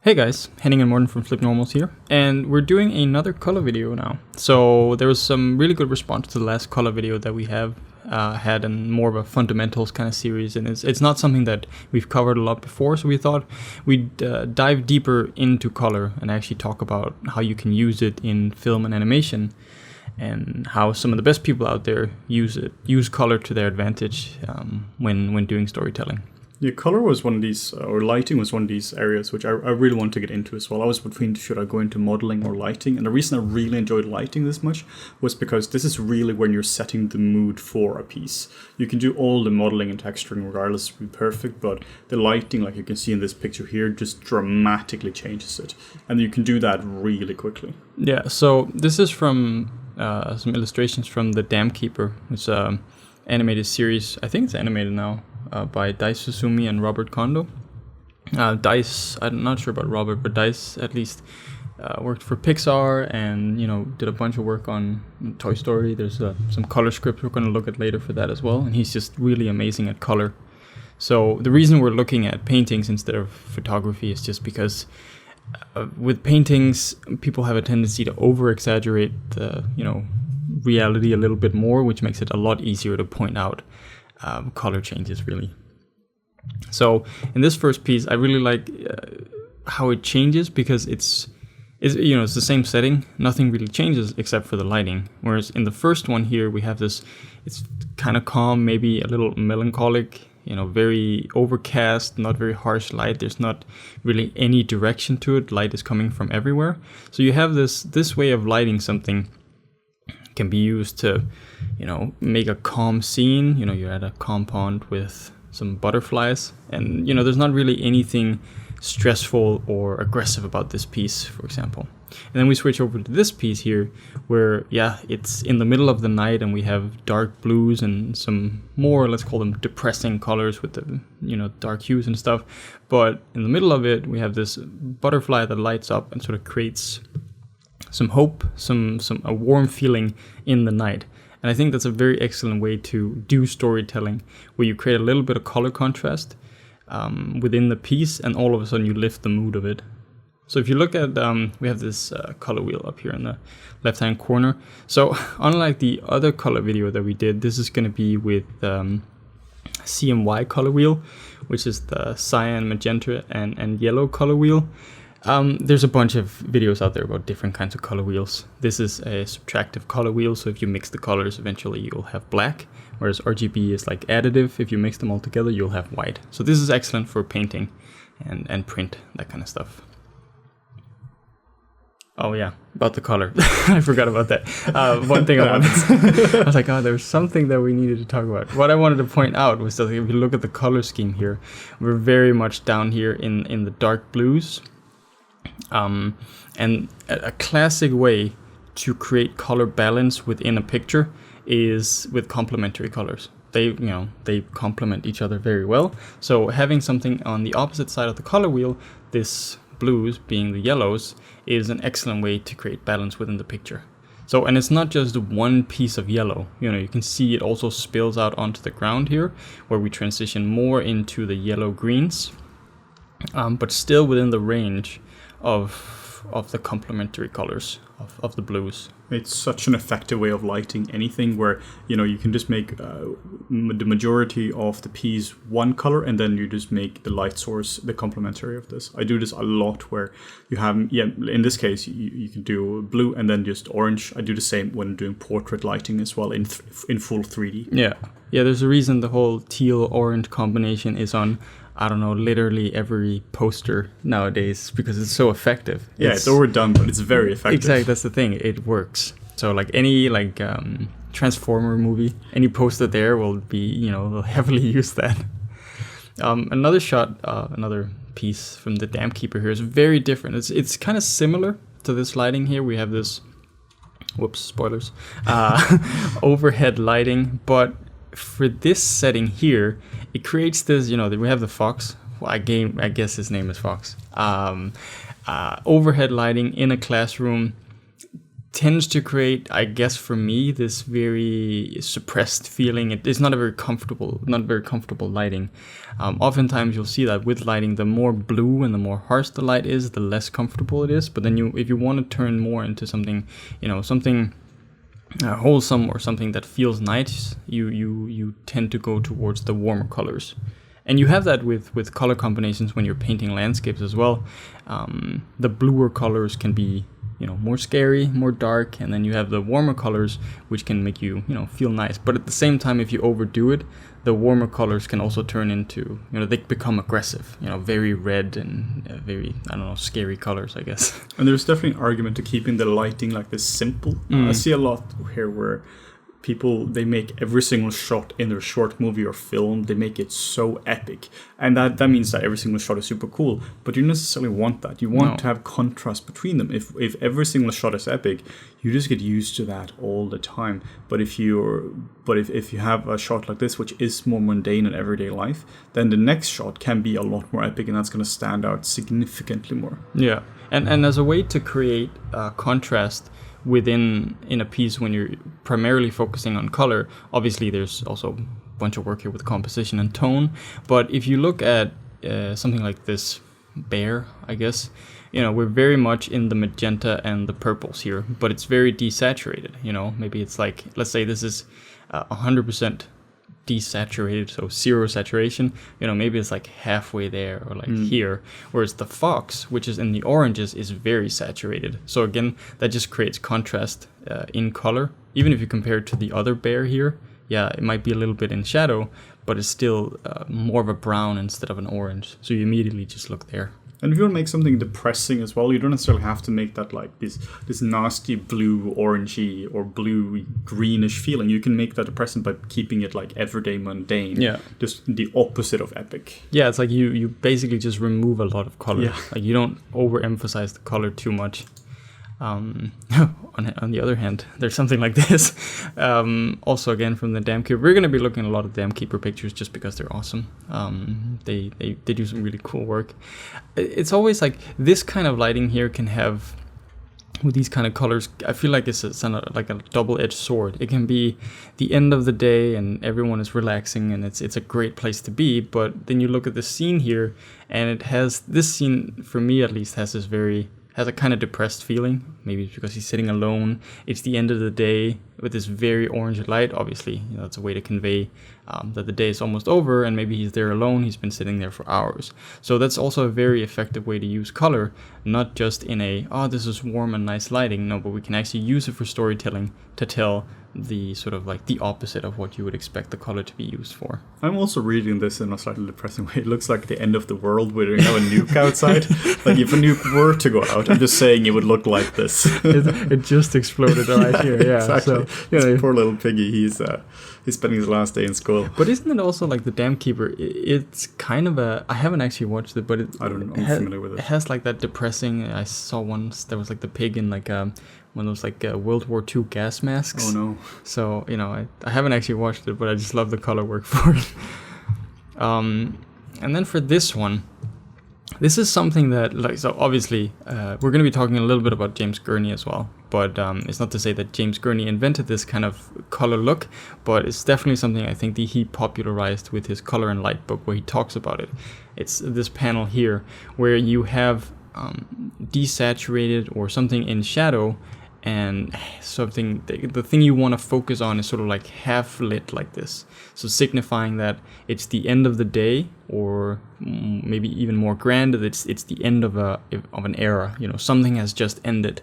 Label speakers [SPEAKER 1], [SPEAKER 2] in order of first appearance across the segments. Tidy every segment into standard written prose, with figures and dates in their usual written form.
[SPEAKER 1] Hey guys, Henning and Morten from FlippedNormals here, and we're doing another color video now. So there was some really good response to the last color video that we have had, and more of a fundamentals kind of series, and it's not something that we've covered a lot before, so we thought we'd dive deeper into color and actually talk about how you can use it in film and animation, and how some of the best people out there use color to their advantage when doing storytelling.
[SPEAKER 2] Yeah, color was one of these, or lighting was one of these areas which I really want to get into as well. I was between should I go into modeling or lighting, and the reason I really enjoyed lighting this much was because this is really when you're setting the mood for a piece. You can do all the modeling and texturing regardless to be perfect, but the lighting, like you can see in this picture here, just dramatically changes it, and you can do that really quickly.
[SPEAKER 1] Yeah, so this is from some illustrations from The Dam Keeper, which is an animated series. I think it's animated now. By Tsutsumi and Robert Kondo. Dice, I'm not sure about Robert, but Dice at least worked for Pixar and, did a bunch of work on Toy Story. There's some color scripts we're going to look at later for that as well, and he's just really amazing at color. So the reason we're looking at paintings instead of photography is just because with paintings, people have a tendency to over-exaggerate the, reality a little bit more, which makes it a lot easier to point out color changes, really. So in this first piece, I really like how it changes, because it's the same setting. Nothing really changes except for the lighting. Whereas in the first one here, we have this, it's kind of calm, maybe a little melancholic, very overcast, not very harsh light. There's not really any direction to it. Light is coming from everywhere. So you have this way of lighting something can be used to, make a calm scene. You're at a compound with some butterflies, and there's not really anything stressful or aggressive about this piece, for example. And then we switch over to this piece here, where it's in the middle of the night, and we have dark blues and some more, let's call them depressing colors with the dark hues and stuff. But in the middle of it, we have this butterfly that lights up and sort of creates some hope, a warm feeling in the night. And I think that's a very excellent way to do storytelling, where you create a little bit of color contrast within the piece, and all of a sudden you lift the mood of it. So if you look at, we have this color wheel up here in the left-hand corner. So unlike the other color video that we did, this is going to be with CMY color wheel, which is the cyan, magenta, and yellow color wheel. There's a bunch of videos out there about different kinds of color wheels. This is a subtractive color wheel, so if you mix the colors, eventually you'll have black, whereas RGB is like additive. If you mix them all together, you'll have white. So this is excellent for painting and print, that kind of stuff. Oh yeah, about the color. I forgot about that. One thing I was like, there's something that we needed to talk about. What I wanted to point out was that if you look at the color scheme here, we're very much down here in the dark blues. And a classic way to create color balance within a picture is with complementary colors. They complement each other very well. So having something on the opposite side of the color wheel, this blues being the yellows, is an excellent way to create balance within the picture. So, and it's not just one piece of yellow. You can see it also spills out onto the ground here, where we transition more into the yellow greens, but still within the range of the complementary colors of the blues.
[SPEAKER 2] It's such an effective way of lighting anything, where you can just make the majority of the piece one color, and then you just make the light source the complementary of this. I do this a lot, where you have in this case you can do blue and then just orange. I do the same when doing portrait lighting as well in full 3D.
[SPEAKER 1] Yeah, there's a reason the whole teal orange combination is on, I don't know, literally every poster nowadays, because it's so effective.
[SPEAKER 2] It's overdone, but it's very effective.
[SPEAKER 1] Exactly, that's the thing. It works. So like any Transformer movie, any poster there will be, will heavily use that. Another shot, another piece from The Dam Keeper here is very different. It's kind of similar to this lighting here. We have this, whoops, spoilers, overhead lighting, but for this setting here, it creates this, we have the fox. Well, I guess his name is Fox. Overhead lighting in a classroom tends to create, I guess for me, this very suppressed feeling. It's not very comfortable lighting. Oftentimes you'll see that with lighting, the more blue and the more harsh the light is, the less comfortable it is. But then if you want to turn more into something, something wholesome or something that feels nice, you tend to go towards the warmer colors. And you have that with color combinations when you're painting landscapes as well. The bluer colors can be, more scary, more dark, and then you have the warmer colors, which can make you, feel nice. But at the same time, if you overdo it, the warmer colors can also turn into, they become aggressive, very red and very, scary colors, I guess.
[SPEAKER 2] And there's definitely an argument to keeping the lighting like this simple. I see a lot here where people, they make every single shot in their short movie or film, they make it so epic. And that means that every single shot is super cool. But you don't necessarily want that. You want to have contrast between them. If every single shot is epic, you just get used to that all the time. But if you have a shot like this, which is more mundane in everyday life, then the next shot can be a lot more epic, and that's going to stand out significantly more.
[SPEAKER 1] Yeah. And as a way to create contrast within a piece when you're primarily focusing on color, obviously there's also a bunch of work here with composition and tone. But if you look at something like this bear, I guess, we're very much in the magenta and the purples here, but it's very desaturated. Maybe it's like, let's say this is 100% desaturated, so zero saturation, maybe it's like halfway there or like here, whereas the fox, which is in the oranges, is very saturated. So again, that just creates contrast in color. Even if you compare it to the other bear here, it might be a little bit in shadow, but it's still more of a brown instead of an orange, so you immediately just look there.
[SPEAKER 2] And if you want to make something depressing as well, you don't necessarily have to make that like this nasty blue orangey or blue greenish feeling. You can make that depressing by keeping it like everyday mundane. Yeah. Just the opposite of epic.
[SPEAKER 1] Yeah, it's like you basically just remove a lot of color. Yeah. Like you don't overemphasize the color too much. On the other hand, there's something like this. Also, again, from the Dam Keeper. We're going to be looking at a lot of Dam Keeper pictures just because they're awesome. They do some really cool work. It's always like this kind of lighting here can have, with these kind of colors, I feel like it's like a double-edged sword. It can be the end of the day and everyone is relaxing and it's a great place to be, but then you look at the scene here and this scene, for me at least, has a kind of depressed feeling. Maybe it's because he's sitting alone. It's the end of the day with this very orange light. Obviously, that's a way to convey that the day is almost over, and maybe he's there alone. He's been sitting there for hours. So that's also a very effective way to use color, not just in this is warm and nice lighting. No, but we can actually use it for storytelling to tell the sort of like the opposite of what you would expect the color to be used for.
[SPEAKER 2] I'm also reading this in a slightly depressing way. It looks like the end of the world where you have a nuke outside. Like if a nuke were to go out, I'm just saying it would look like this.
[SPEAKER 1] It just exploded right here. Yeah,
[SPEAKER 2] exactly. So, poor little piggy. He's spending his last day in school.
[SPEAKER 1] But isn't it also like the Dam Keeper? It's kind of I haven't actually watched it, but
[SPEAKER 2] I'm familiar with it.
[SPEAKER 1] It has like that depressing. I saw once there was like the pig in like one of those like World War II gas masks.
[SPEAKER 2] Oh no!
[SPEAKER 1] So I haven't actually watched it, but I just love the color work for it. And then for this one, this is something that so obviously we're going to be talking a little bit about James Gurney as well. But it's not to say that James Gurney invented this kind of color look, but it's definitely something I think that he popularized with his Color and Light book, where he talks about it. It's this panel here where you have desaturated or something in shadow, and something, the thing you want to focus on is sort of like half lit like this. So signifying that it's the end of the day, or maybe even more grand, that it's the end of an era. Something has just ended.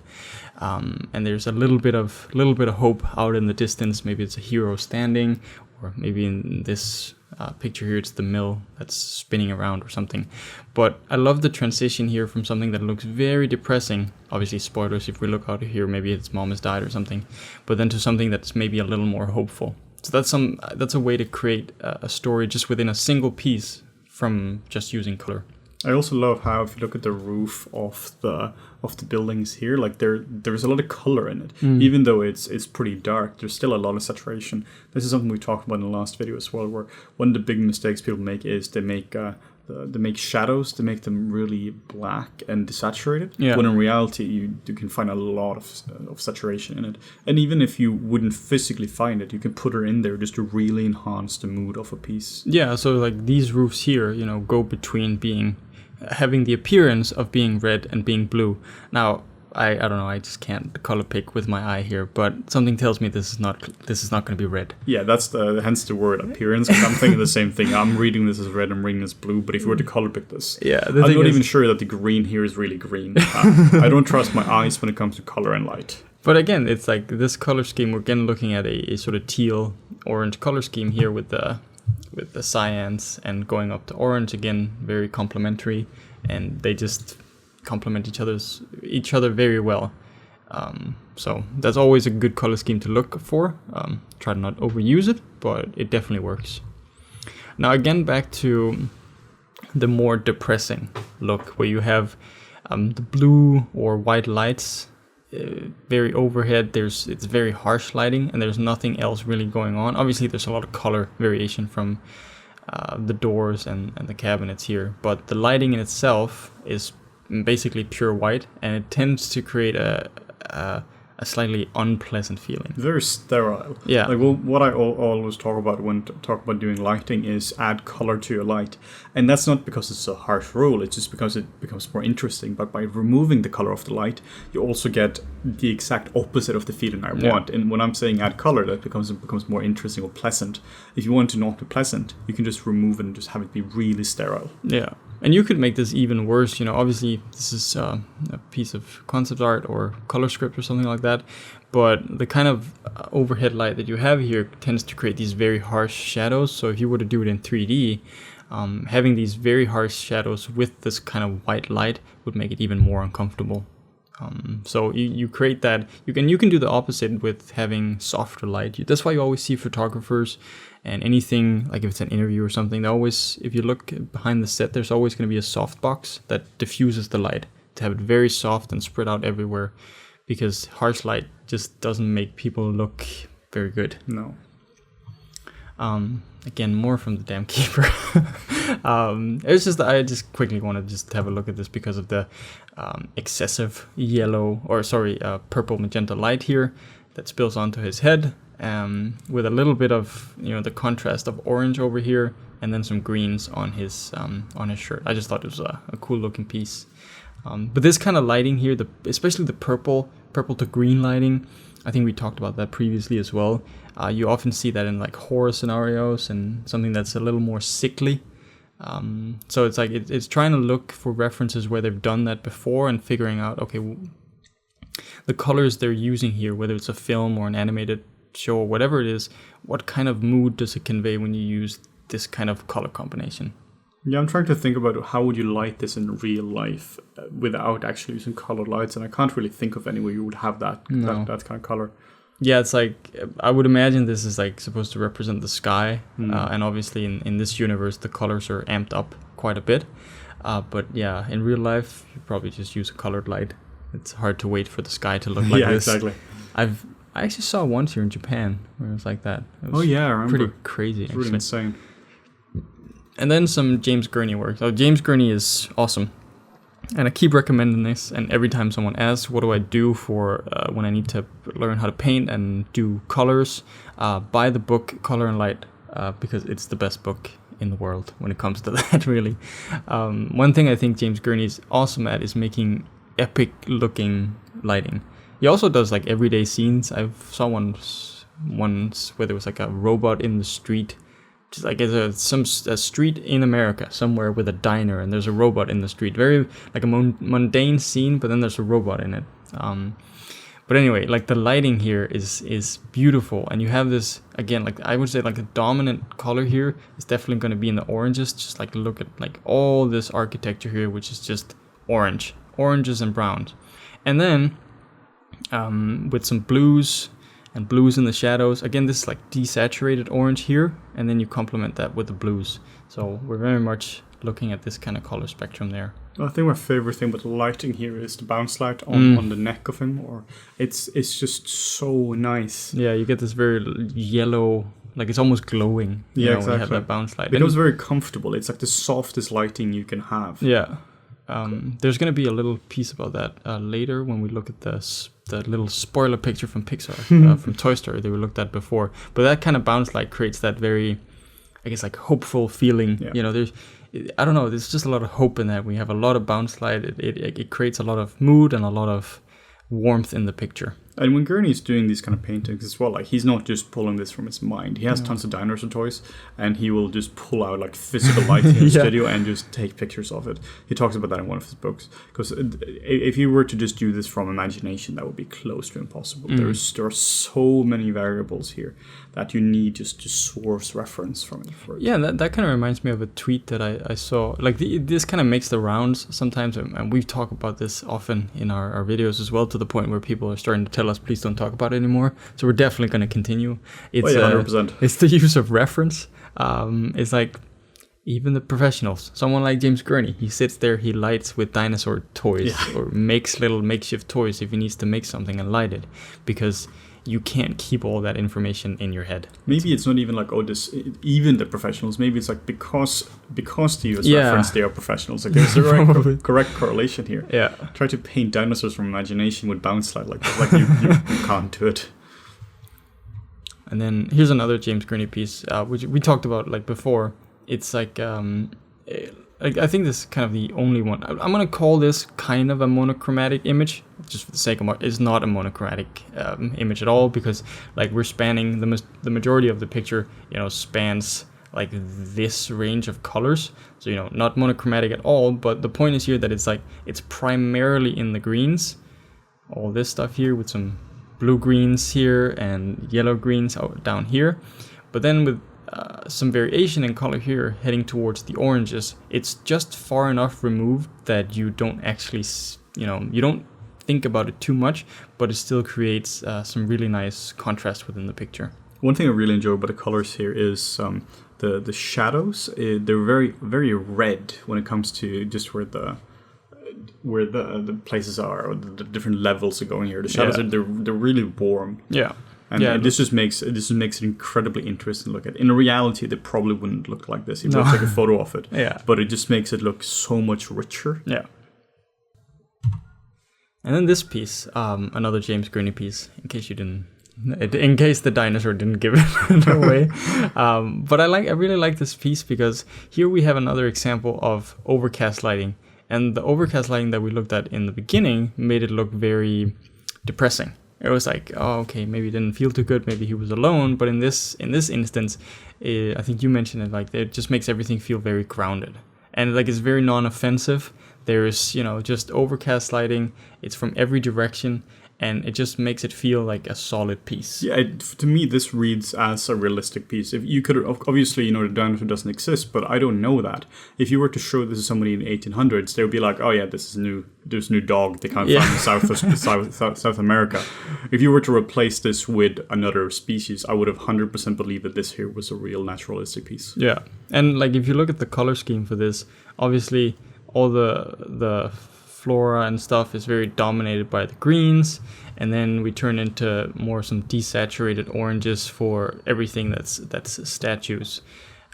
[SPEAKER 1] And there's a little bit of hope out in the distance. Maybe it's a hero standing, or maybe in this picture here, it's the mill that's spinning around or something. But I love the transition here from something that looks very depressing. Obviously, spoilers, if we look out of here, maybe its mom has died or something. But then to something that's maybe a little more hopeful. So that's a way to create a story just within a single piece from just using color.
[SPEAKER 2] I also love how, if you look at the roof of the buildings here, like there's a lot of color in it. Even though it's pretty dark, there's still a lot of saturation. This is something we talked about in the last video as well, where one of the big mistakes people make is they make they make shadows, they make them really black and desaturated.
[SPEAKER 1] Yeah.
[SPEAKER 2] When in reality, you can find a lot of saturation in it. And even if you wouldn't physically find it, you can put her in there just to really enhance the mood of a piece.
[SPEAKER 1] Yeah, so like these roofs here, go between having the appearance of being red and being blue. Now, I don't know, I just can't color pick with my eye here, but something tells me this is not going to be red.
[SPEAKER 2] Yeah, that's hence the word appearance. Because I'm thinking the same thing. I'm reading this as red, I'm reading this blue. But if you were to color pick this, I'm not even sure that the green here is really green. I don't trust my eyes when it comes to color and light.
[SPEAKER 1] But again, it's like this color scheme. We're again looking at a sort of teal orange color scheme here with the cyans and going up to orange again, very complementary, and they just complement each other very well. So that's always a good color scheme to look for. Try to not overuse it, but it definitely works. Now again, back to the more depressing look, where you have the blue or white lights very overhead. It's very harsh lighting, and there's nothing else really going on. Obviously there's a lot of color variation from the doors and the cabinets here, but the lighting in itself is basically pure white, and it tends to create a slightly unpleasant feeling.
[SPEAKER 2] Very sterile.
[SPEAKER 1] Yeah.
[SPEAKER 2] Like what I always talk about when talk about doing lighting is add color to your light, and that's not because it's a harsh rule. It's just because it becomes more interesting. But by removing the color of the light, you also get the exact opposite of the feeling I want. And when I'm saying add color, that becomes more interesting or pleasant. If you want it to not be pleasant, you can just remove it and just have it be really sterile.
[SPEAKER 1] Yeah. And you could make this even worse, obviously this is a piece of concept art or color script or something like that, but the kind of overhead light that you have here tends to create these very harsh shadows. So if you were to do it in 3D, having these very harsh shadows with this kind of white light would make it even more uncomfortable. So you create that. You can do the opposite with having softer light. That's why you always see photographers and anything, like if it's an interview or something, they always, if you look behind the set, there's always going to be a soft box that diffuses the light to have it very soft and spread out everywhere, because harsh light just doesn't make people look very good.
[SPEAKER 2] No.
[SPEAKER 1] Again, more from the Dam Keeper. It's just, I just quickly wanted to have a look at this because of the excessive purple magenta light here that spills onto his head, with a little bit of the contrast of orange over here, and then some greens on his shirt. I just thought it was a cool looking piece. But this kind of lighting here, especially the purple to green lighting, I think we talked about that previously as well. You often see that in like horror scenarios and something that's a little more sickly. So it's like it's trying to look for references where they've done that before and figuring out, okay, the colors they're using here, whether it's a film or an animated show or whatever it is, what kind of mood does it convey when you use this kind of color combination?
[SPEAKER 2] Yeah, I'm trying to think about how would you light this in real life without actually using colored lights, and I can't really think of any way you would have that kind of color.
[SPEAKER 1] Yeah, it's like, I would imagine this is like supposed to represent the sky, and obviously in this universe the colors are amped up quite a bit. But yeah, in real life you probably just use a colored light. It's hard to wait for the sky to look like this.
[SPEAKER 2] Yeah, exactly.
[SPEAKER 1] I actually saw once here in Japan where it was like that. It was
[SPEAKER 2] I remember.
[SPEAKER 1] Pretty crazy.
[SPEAKER 2] It's really insane.
[SPEAKER 1] And then some James Gurney work. So James Gurney is awesome, and I keep recommending this. And every time someone asks, what do I do for when I need to learn how to paint and do colors, buy the book Color and Light, because it's the best book in the world when it comes to that, really. One thing I think James Gurney is awesome at is making epic looking lighting. He also does like everyday scenes. I saw once where there was like a robot in the street, just like it's a street in America somewhere with a diner, and there's a robot in the street. Very like a mundane scene, but then there's a robot in it. But anyway, like the lighting here is beautiful, and you have this, again, like I would say like the dominant color here is definitely going to be in the oranges. Just like look at like all this architecture here, which is just oranges and browns, and then with some blues and blues in the shadows. Again, this is like desaturated orange here, and then you complement that with the blues. So we're very much looking at this kind of color spectrum there.
[SPEAKER 2] I think my favorite thing with the lighting here is the bounce light on the neck of him, or it's just so nice.
[SPEAKER 1] Yeah, you get this very yellow like it's almost glowing.
[SPEAKER 2] Yeah,
[SPEAKER 1] When
[SPEAKER 2] exactly.
[SPEAKER 1] you have that bounce light.
[SPEAKER 2] It becomes very comfortable. It's like the softest lighting you can have.
[SPEAKER 1] Yeah. There's going to be a little piece about that later when we look at the little spoiler picture from Pixar, from Toy Story that we looked at before. But that kind of bounce light creates that very, I guess, like hopeful feeling.
[SPEAKER 2] Yeah.
[SPEAKER 1] You know, I don't know, there's just a lot of hope in that. We have a lot of bounce light. It creates a lot of mood and a lot of warmth in the picture.
[SPEAKER 2] And when Gurney's doing these kind of paintings as well, like he's not just pulling this from his mind. He has tons of dinosaur toys, and he will just pull out like physical lighting in the studio and just take pictures of it. He talks about that in one of his books. Because if you were to just do this from imagination, that would be close to impossible. There are so many variables here that you need just to source reference from it.
[SPEAKER 1] Yeah, that kind of reminds me of a tweet that I saw. Like this kind of makes the rounds sometimes, and we've talked about this often in our videos as well, to the point where people are starting to tell us, please don't talk about it anymore. So we're definitely going to continue. It's
[SPEAKER 2] 100%.
[SPEAKER 1] It's the use of reference. It's like even the professionals. Someone like James Gurney, he sits there, he lights with dinosaur toys or makes little makeshift toys if he needs to make something and light it, because you can't keep all that information in your head.
[SPEAKER 2] Maybe it's not even like, even the professionals. Maybe it's like because they use reference, they are professionals. Like there's a correct correlation here.
[SPEAKER 1] Yeah.
[SPEAKER 2] Try to paint dinosaurs from imagination with bounce light, like you can't do it.
[SPEAKER 1] And then here's another James Gurney piece, which we talked about like before. It's like I think this is kind of the only one. I'm gonna call this kind of a monochromatic image, just for the sake of it's not a monochromatic image at all, because like we're spanning the majority of the picture, spans like this range of colors. So not monochromatic at all. But the point is here that it's primarily in the greens, all this stuff here with some blue greens here and yellow greens down here, but then with some variation in color here heading towards the oranges. It's just far enough removed that you don't actually, you don't think about it too much, but it still creates some really nice contrast within the picture.
[SPEAKER 2] One thing I really enjoy about the colors here is the shadows. They're very, very red when it comes to just where the places are, or the different levels are going here. The shadows they're really warm.
[SPEAKER 1] Yeah.
[SPEAKER 2] And this just makes it incredibly interesting to look at. In reality, they probably wouldn't look like this if you take a photo of it.
[SPEAKER 1] Yeah.
[SPEAKER 2] But it just makes it look so much richer.
[SPEAKER 1] Yeah. And then this piece, another James Gurney piece, in case the dinosaur didn't give it away. But I really like this piece because here we have another example of overcast lighting. And the overcast lighting that we looked at in the beginning made it look very depressing. It was like, oh, okay, maybe it didn't feel too good. Maybe he was alone. But in this instance, I think you mentioned it, like it just makes everything feel very grounded. And like it's very non-offensive. There's, just overcast lighting. It's from every direction. And it just makes it feel like a solid piece.
[SPEAKER 2] Yeah, to me, this reads as a realistic piece. If you could, obviously, the dinosaur doesn't exist, but I don't know that. If you were to show this to somebody in the 1800s, they would be like, "Oh yeah, this is new. There's a new dog they can't find in South America." If you were to replace this with another species, I would have 100% believed that this here was a real naturalistic piece.
[SPEAKER 1] Yeah, and like if you look at the color scheme for this, obviously all the flora and stuff is very dominated by the greens, and then we turn into more some desaturated oranges for everything that's statues.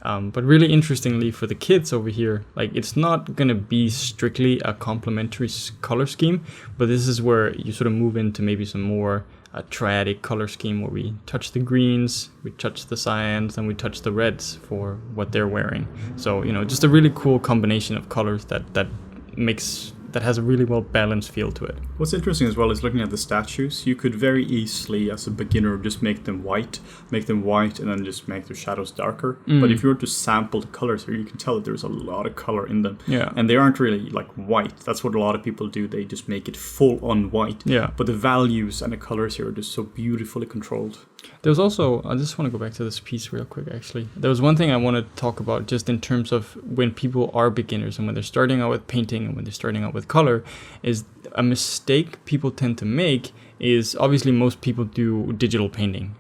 [SPEAKER 1] But really interestingly for the kids over here, like it's not gonna be strictly a complementary color scheme, but this is where you sort of move into maybe some more triadic color scheme where we touch the greens, we touch the cyans, and we touch the reds for what they're wearing. So just a really cool combination of colors that has a really well balanced feel to it.
[SPEAKER 2] What's interesting as well is looking at the statues. You could very easily, as a beginner, just make them white, and then just make their shadows darker. But if you were to sample the colors here, you can tell that there's a lot of color in them.
[SPEAKER 1] Yeah.
[SPEAKER 2] And they aren't really like white. That's what a lot of people do. They just make it full on white.
[SPEAKER 1] Yeah.
[SPEAKER 2] But the values and the colors here are just so beautifully controlled.
[SPEAKER 1] There's also, I just want to go back to this piece real quick actually. There was one thing I want to talk about just in terms of when people are beginners and when they're starting out with painting and when they're starting out with color, is a mistake people tend to make is obviously most people do digital painting.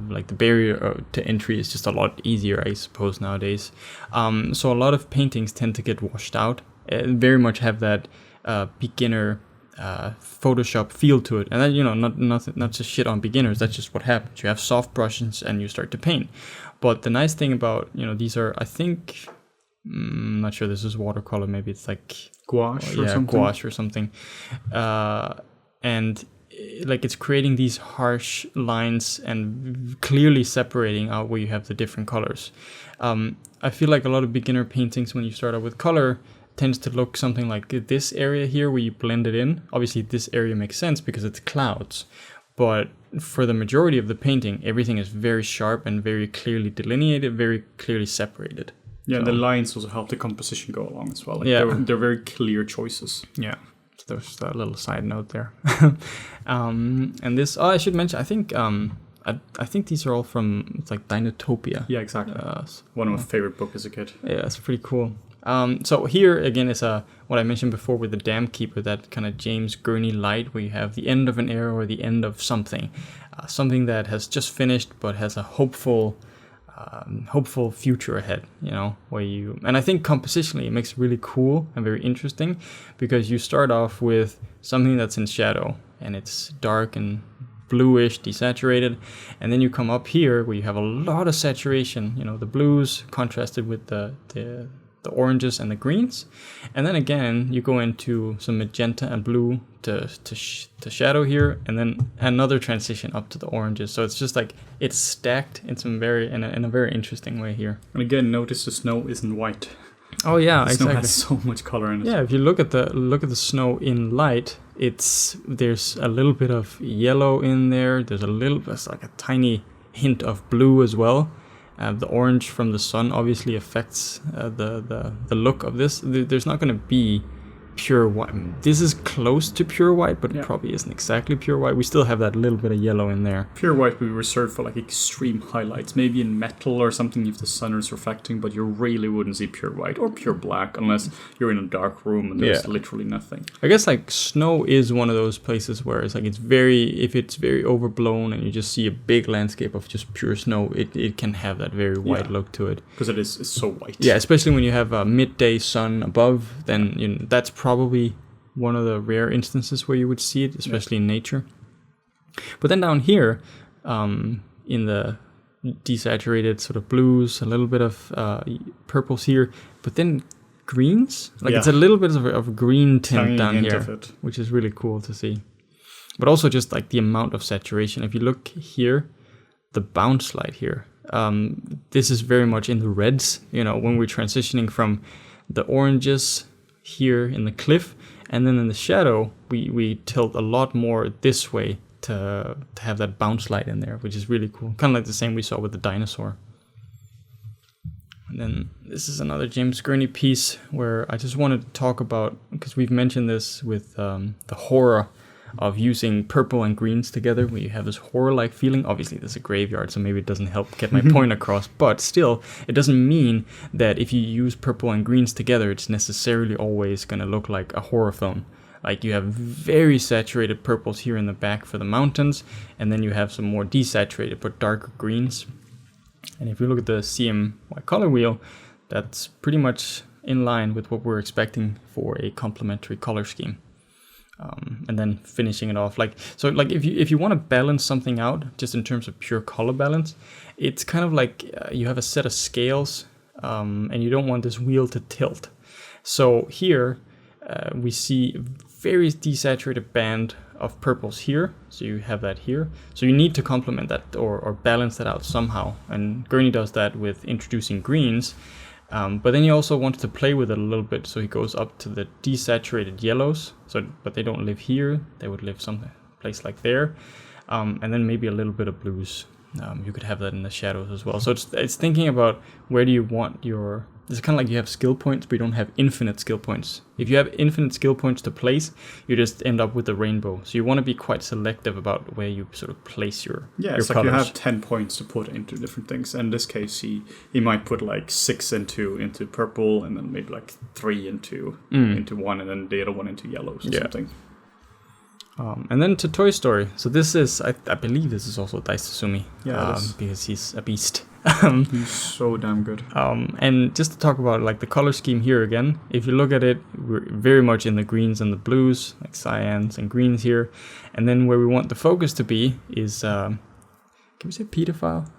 [SPEAKER 1] Like the barrier to entry is just a lot easier, I suppose, nowadays. So a lot of paintings tend to get washed out and very much have that beginner Photoshop feel to it, and that not just shit on beginners. That's just what happens. You have soft brushes and you start to paint. But the nice thing about, these are, I think, I'm not sure this is watercolor, maybe it's like
[SPEAKER 2] Gouache or something.
[SPEAKER 1] Gouache or something. And like it's creating these harsh lines and clearly separating out where you have the different colors. I feel like a lot of beginner paintings, when you start out with color, tends to look something like this area here where you blend it in. Obviously this area makes sense because it's clouds, but for the majority of the painting, everything is very sharp and very clearly delineated, very clearly separated.
[SPEAKER 2] Yeah, so the lines also help the composition go along as well. Like they're very clear choices.
[SPEAKER 1] Yeah, so there's a little side note there. And this, I should mention, I think these are all from, it's like Dinotopia.
[SPEAKER 2] Yeah, exactly. One of my favorite books as a kid.
[SPEAKER 1] Yeah, it's pretty cool. So here again is what I mentioned before with the Dam Keeper, that kind of James Gurney light where you have the end of an era or the end of something, something that has just finished but has a hopeful future ahead, and I think compositionally it makes it really cool and very interesting, because you start off with something that's in shadow and it's dark and bluish, desaturated, and then you come up here where you have a lot of saturation, the blues contrasted with the oranges and the greens, and then again you go into some magenta and blue to shadow here, and then another transition up to the oranges. So it's just like it's stacked in in a very interesting way here.
[SPEAKER 2] And again, notice the snow isn't white.
[SPEAKER 1] Oh yeah,
[SPEAKER 2] the
[SPEAKER 1] exactly.
[SPEAKER 2] Snow has so much color in it.
[SPEAKER 1] Yeah, if you look at the snow in light, there's a little bit of yellow in there. There's like a tiny hint of blue as well. The orange from the sun obviously affects the look of this. There's not going to be pure white. This is close to pure white, but it probably isn't exactly pure white. We still have that little bit of yellow in there.
[SPEAKER 2] Pure white we reserved for like extreme highlights, maybe in metal or something if the sun is reflecting, but you really wouldn't see pure white or pure black unless you're in a dark room and there's literally nothing.
[SPEAKER 1] I guess like snow is one of those places where it's like if it's very overblown and you just see a big landscape of just pure snow, it can have that very white look to it.
[SPEAKER 2] Because it's so white.
[SPEAKER 1] Yeah, especially when you have a midday sun above, then that's probably one of the rare instances where you would see it, especially in nature. But then down here, in the desaturated sort of blues, a little bit of purples here, but then greens. It's a little bit of a green tint
[SPEAKER 2] tiny
[SPEAKER 1] down
[SPEAKER 2] hint
[SPEAKER 1] here,
[SPEAKER 2] of it.
[SPEAKER 1] which is really cool to see. But also just like the amount of saturation. If you look here, the bounce light here, this is very much in the reds, when we're transitioning from the oranges here in the cliff, and then in the shadow we tilt a lot more this way to have that bounce light in there, which is really cool, kind of like the same we saw with the dinosaur. And then this is another James Gurney piece where I just wanted to talk about, because we've mentioned this with the horror of using purple and greens together, where you have this horror-like feeling. Obviously, there's a graveyard, so maybe it doesn't help get my point across, but still, it doesn't mean that if you use purple and greens together, it's necessarily always going to look like a horror film. Like you have very saturated purples here in the back for the mountains, and then you have some more desaturated but darker greens. And if you look at the CMY color wheel, that's pretty much in line with what we're expecting for a complementary color scheme. And then finishing it off, if you want to balance something out just in terms of pure color balance, it's kind of like you have a set of scales, and you don't want this wheel to tilt. So here we see a very desaturated band of purples here, so you have that here. So you need to complement that or balance that out somehow, and Gurney does that with introducing greens. But then he also wants to play with it a little bit, so he goes up to the desaturated yellows. But they don't live here; they would live some place like there, and then maybe a little bit of blues. You could have that in the shadows as well. So it's thinking about where do you want your. It's kind of like you have skill points, but you don't have infinite skill points. If you have infinite skill points to place, you just end up with the rainbow. So you want to be quite selective about where you sort of place your
[SPEAKER 2] it's
[SPEAKER 1] colors.
[SPEAKER 2] like you have 10 points to put into different things. In this case, he might put like 6 into purple, and then maybe like 3 into one, and then the other one into yellows or something.
[SPEAKER 1] And then to Toy Story. So this is, I believe this is also Tsutsumi.
[SPEAKER 2] Yeah,
[SPEAKER 1] because he's a beast.
[SPEAKER 2] He's so damn good.
[SPEAKER 1] And just to talk about like the color scheme here again, if you look at it, we're very much in the greens and the blues, like cyans and greens here. And then where we want the focus to be is, can we say pedophile?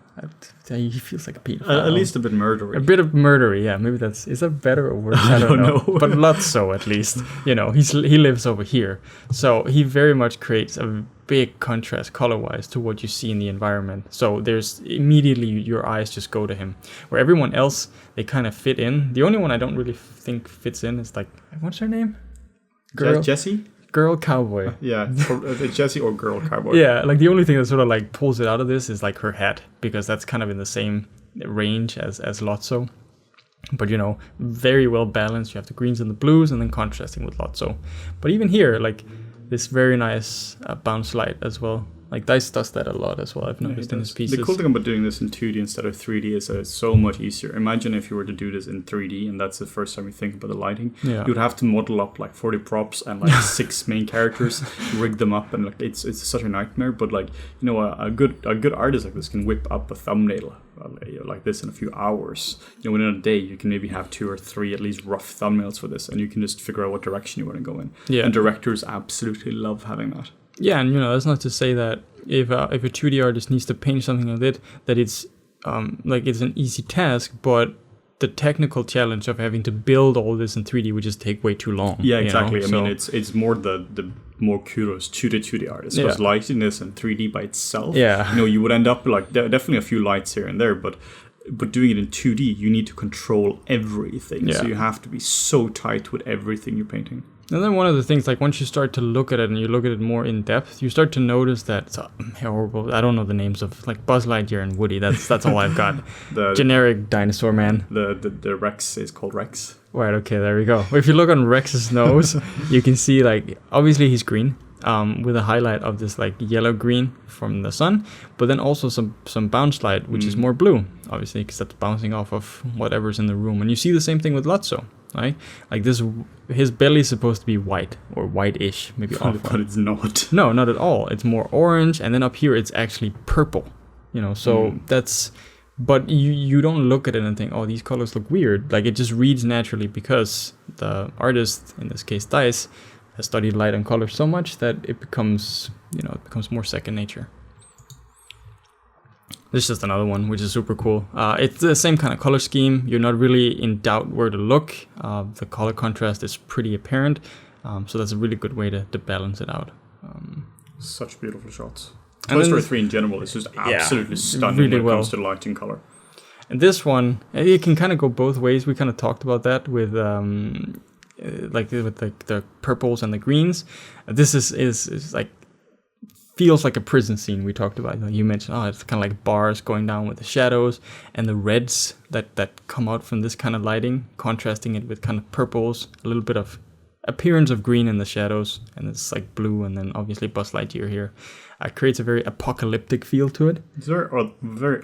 [SPEAKER 1] He feels like a pedophile.
[SPEAKER 2] At least a bit murdery.
[SPEAKER 1] A bit of murdery, yeah. Maybe is that better or worse? I don't know. But Lotso, at least, he lives over here, so he very much creates a big contrast color-wise to what you see in the environment. So there's immediately your eyes just go to him. Where everyone else, they kind of fit in. The only one I don't really think fits in is like, what's her name?
[SPEAKER 2] Jessie?
[SPEAKER 1] Girl cowboy.
[SPEAKER 2] Yeah, Jessie or girl cowboy.
[SPEAKER 1] Yeah, like the only thing that sort of like pulls it out of this is like her hat, because that's kind of in the same range as Lotso. But very well balanced. You have the greens and the blues, and then contrasting with Lotso. But even here, like this very nice bounce light as well. Like Dice does that a lot as well. I've noticed in his pieces.
[SPEAKER 2] The cool thing about doing this in 2D instead of 3D is that it's so much easier. Imagine if you were to do this in 3D, and that's the first time you think about the lighting.
[SPEAKER 1] Yeah.
[SPEAKER 2] You'd have to model up like 40 props and like 6 main characters, rig them up, and like it's such a nightmare. But like a good artist like this can whip up a thumbnail like this in a few hours. Within a day, you can maybe have 2 or 3 at least rough thumbnails for this, and you can just figure out what direction you want to go in.
[SPEAKER 1] Yeah.
[SPEAKER 2] And directors absolutely love having that.
[SPEAKER 1] Yeah, and that's not to say that if a 2D artist needs to paint something of it, that it's it's an easy task, but the technical challenge of having to build all this in 3D would just take way too long.
[SPEAKER 2] Yeah, exactly. I mean, it's more the more kudos to the 2D artists, because lighting this in 3D by itself, you would end up like definitely a few lights here and there, but doing it in 2D, you need to control everything. Yeah. So you have to be so tight with everything you're painting.
[SPEAKER 1] And then one of the things, like once you start to look at it and you look at it more in depth, you start to notice that it's horrible. I don't know the names of like Buzz Lightyear and Woody. That's all I've got. The generic dinosaur man.
[SPEAKER 2] The Rex is called Rex.
[SPEAKER 1] Right. Okay. There we go. If you look on Rex's nose, you can see like obviously he's green, with a highlight of this like yellow green from the sun, but then also some bounce light, which is more blue, obviously, because that's bouncing off of whatever's in the room. And you see the same thing with Lotso. Right, like this, his belly is supposed to be white or white-ish, maybe off.
[SPEAKER 2] But it's not.
[SPEAKER 1] No, not at all. It's more orange, and then up here it's actually purple. So that's. But you don't look at it and think, oh, these colors look weird. Like it just reads naturally because the artist, in this case Dice, has studied light and color so much that it becomes more second nature. This is just another one, which is super cool. It's the same kind of color scheme. You're not really in doubt where to look. The color contrast is pretty apparent. So that's a really good way to balance it out.
[SPEAKER 2] Such beautiful shots. Toy Story 3 in general is just absolutely stunning really when it comes to lighting color.
[SPEAKER 1] And this one, it can kind of go both ways. We kind of talked about that with the purples and the greens. This is like feels like a prison scene we talked about. You mentioned, it's kind of like bars going down with the shadows and the reds that come out from this kind of lighting, contrasting it with kind of purples, a little bit of appearance of green in the shadows, and it's like blue, and then obviously Buzz Lightyear here. Creates a very apocalyptic feel to it.
[SPEAKER 2] It's very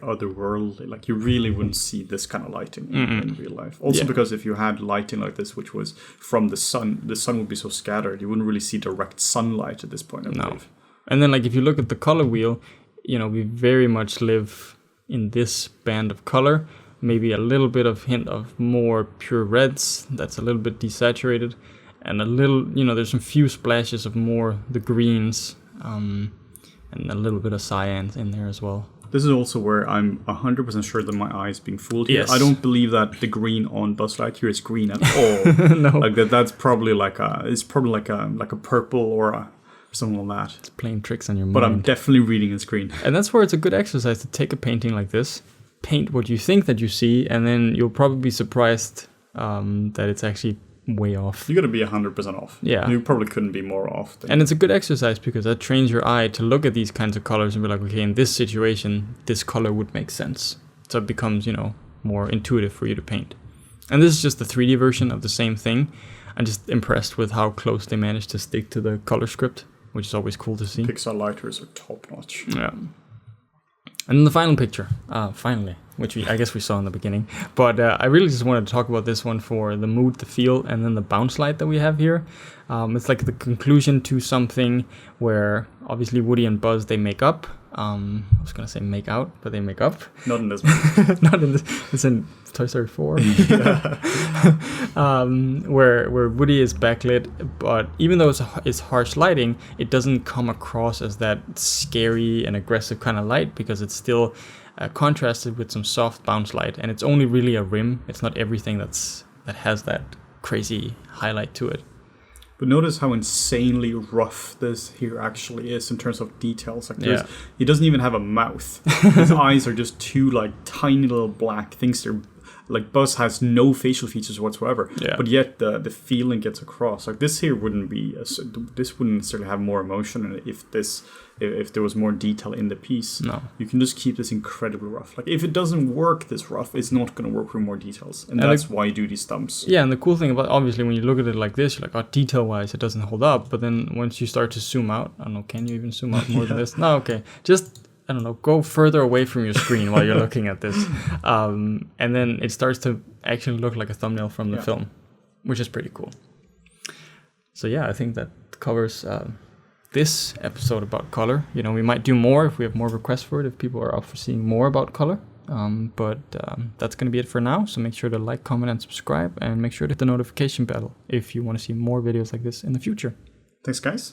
[SPEAKER 2] otherworldly. Like you really wouldn't see this kind of lighting in real life. Also because if you had lighting like this, which was from the sun would be so scattered, you wouldn't really see direct sunlight at this point, I believe. And
[SPEAKER 1] then like if you look at the color wheel, we very much live in this band of color. Maybe a little bit of hint of more pure reds that's a little bit desaturated, and a little, there's some few splashes of more the greens, and a little bit of cyans in there as well.
[SPEAKER 2] This is also where I'm 100% sure that my eye is being fooled here.
[SPEAKER 1] Yes.
[SPEAKER 2] I don't believe that the green on Buzz Lightyear is green at all.
[SPEAKER 1] No.
[SPEAKER 2] Like that's probably like a purple or something like that.
[SPEAKER 1] It's playing tricks on your mind.
[SPEAKER 2] But I'm definitely reading its green.
[SPEAKER 1] And that's where it's a good exercise to take a painting like this, paint what you think that you see, and then you'll probably be surprised that it's actually way off.
[SPEAKER 2] You gotta be 100% off.
[SPEAKER 1] Yeah.
[SPEAKER 2] You probably couldn't be more off.
[SPEAKER 1] And it's a good exercise because that trains your eye to look at these kinds of colors and be like, okay, in this situation, this color would make sense. So it becomes, more intuitive for you to paint. And this is just the 3D version of the same thing. I'm just impressed with how close they managed to stick to the color script, which is always cool to see.
[SPEAKER 2] Pixar lighters are top notch.
[SPEAKER 1] Yeah. And then the final picture, finally, which I guess we saw in the beginning. But I really just wanted to talk about this one for the mood, the feel, and then the bounce light that we have here. It's like the conclusion to something where obviously Woody and Buzz, they make up. I was going to say make out, but they make up.
[SPEAKER 2] Not in this one.
[SPEAKER 1] Not in this. It's in Toy Story 4. Where Woody is backlit, but even though it's harsh lighting, it doesn't come across as that scary and aggressive kind of light because it's still contrasted with some soft bounce light, and it's only really a rim. It's not everything that has that crazy highlight to it.
[SPEAKER 2] But notice how insanely rough this here actually is in terms of details. Like he doesn't even have a mouth. His eyes are just two like tiny little black things. They're like Buzz has no facial features whatsoever.
[SPEAKER 1] Yeah.
[SPEAKER 2] But yet the feeling gets across. Like this here wouldn't necessarily have more emotion if there was more detail in the piece.
[SPEAKER 1] No.
[SPEAKER 2] You can just keep this incredibly rough. Like if it doesn't work this rough, it's not going to work with more details. And that's why you do these thumbs.
[SPEAKER 1] Yeah, and the cool thing about, obviously, when you look at it like this, you're like, oh, detail-wise, it doesn't hold up. But then once you start to zoom out, I don't know, can you even zoom out more than this? No, okay. Just, I don't know, go further away from your screen while you're looking at this. And then it starts to actually look like a thumbnail from the film, which is pretty cool. So yeah, I think that covers this episode about color. You know, we might do more if we have more requests for it, if people are up for seeing more about color. But that's going to be it for now. So make sure to like, comment, and subscribe, and make sure to hit the notification bell if you want to see more videos like this in the future.
[SPEAKER 2] Thanks, guys.